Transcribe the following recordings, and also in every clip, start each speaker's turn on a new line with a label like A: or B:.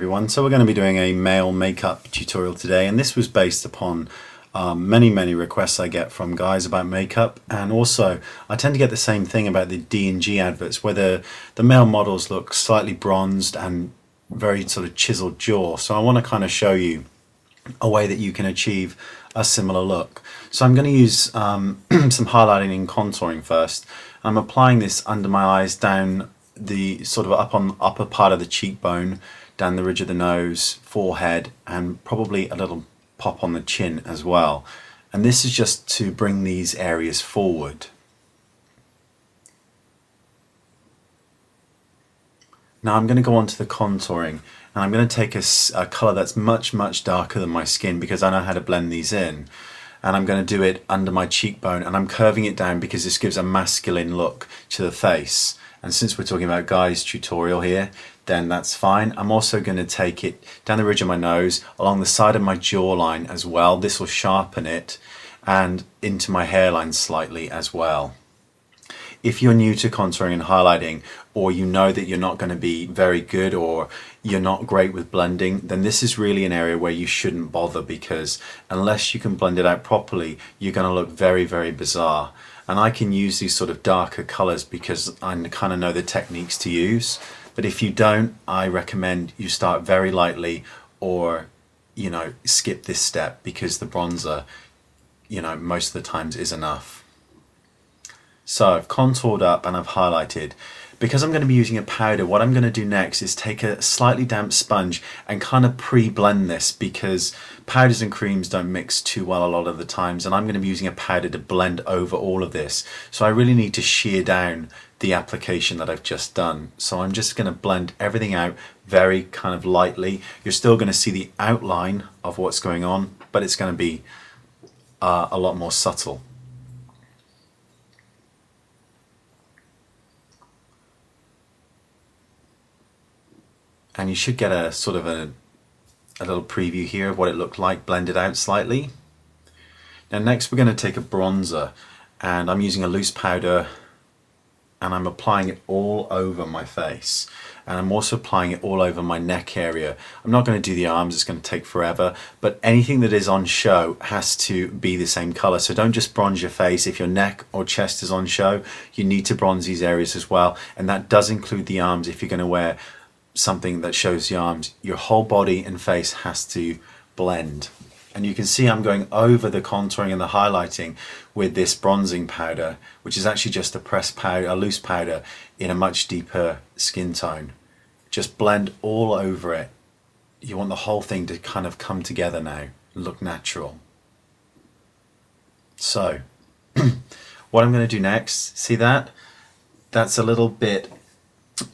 A: Everyone, so we're going to be doing a male makeup tutorial today, and this was based upon many requests I get from guys about makeup, and also I tend to get the same thing about the D&G adverts where the male models look slightly bronzed and very sort of chiseled jaw. So I want to kind of show you a way that you can achieve a similar look. So I'm going to use some highlighting and contouring first. I'm applying this under my eyes, down the sort of up on the upper part of the cheekbone, down the ridge of the nose, forehead, and probably a little pop on the chin as well. And this is just to bring these areas forward. Now I'm going to go on to the contouring, and I'm going to take a colour that's much darker than my skin because I know how to blend these in. And I'm going to do it under my cheekbone, and I'm curving it down because this gives a masculine look to the face. And since we're talking about guys tutorial here, then that's fine. I'm also going to take it down the ridge of my nose, along the side of my jawline as well. This will sharpen it, and into my hairline slightly as well. If you're new to contouring and highlighting, or you know that you're not going to be very good, or you're not great with blending, then this is really an area where you shouldn't bother, because unless you can blend it out properly, you're going to look very bizarre. And I can use these sort of darker colors because I kind of know the techniques to use. But if you don't, I recommend you start very lightly, or skip this step, because the bronzer most of the times is enough. So I've contoured up and I've highlighted. Because I'm going to be using a powder, what I'm going to do next is take a slightly damp sponge and kind of pre-blend this, because powders and creams don't mix too well a lot of the times, and I'm going to be using a powder to blend over all of this. So I really need to shear down the application that I've just done. So I'm just going to blend everything out very kind of lightly. You're still going to see the outline of what's going on, but it's going to be a lot more subtle. And you should get a sort of a little preview here of what it looked like blended out slightly. Now next we're going to take a bronzer, and I'm using a loose powder, and I'm applying it all over my face, and I'm also applying it all over my neck area. I'm not going to do the arms, it's going to take forever, but anything that is on show has to be the same color. So don't just bronze your face. If your neck or chest is on show, you need to bronze these areas as well, and that does include the arms. If you're going to wear something that shows the arms, your whole body and face has to blend. And you can see I'm going over the contouring and the highlighting with this bronzing powder, which is actually just a pressed powder, a loose powder in a much deeper skin tone. Just blend all over it. You want the whole thing to kind of come together now, look natural. So what I'm going to do next, see that? That's a little bit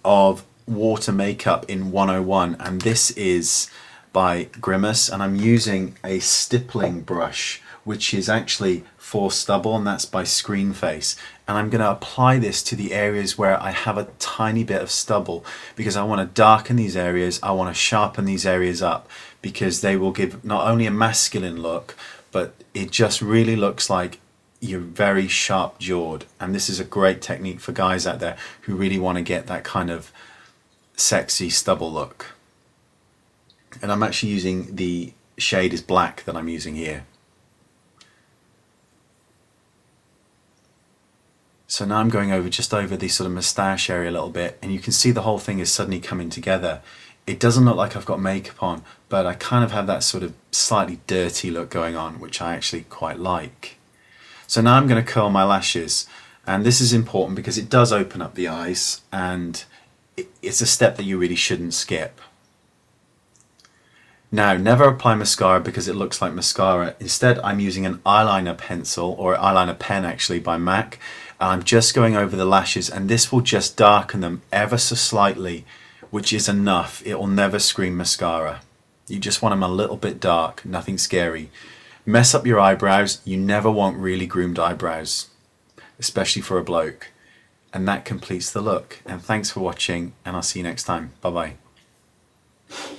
A: of water makeup in 101, and this is by Grimas, and I'm using a stippling brush, which is actually for stubble, and that's by Screen Face. And I'm going to apply this to the areas where I have a tiny bit of stubble, because I want to darken these areas, I want to sharpen these areas up, because they will give not only a masculine look, but it just really looks like you're very sharp jawed. And this is a great technique for guys out there who really want to get that kind of sexy stubble look. And I'm actually using, the shade is black that I'm using here. So now I'm going over just over the sort of moustache area a little bit, and you can see the whole thing is suddenly coming together. It doesn't look like I've got makeup on, but I kind of have that sort of slightly dirty look going on, which I actually quite like. So now I'm going to curl my lashes, and this is important because it does open up the eyes, and it's a step that you really shouldn't skip. Now, never apply mascara because it looks like mascara. Instead, I'm using an eyeliner pencil, or eyeliner pen actually, by MAC. And I'm just going over the lashes, and this will just darken them ever so slightly, which is enough. It will never scream mascara. You just want them a little bit dark, nothing scary. Mess up your eyebrows. You never want really groomed eyebrows, especially for a bloke. And that completes the look. And thanks for watching, and I'll see you next time. Bye bye.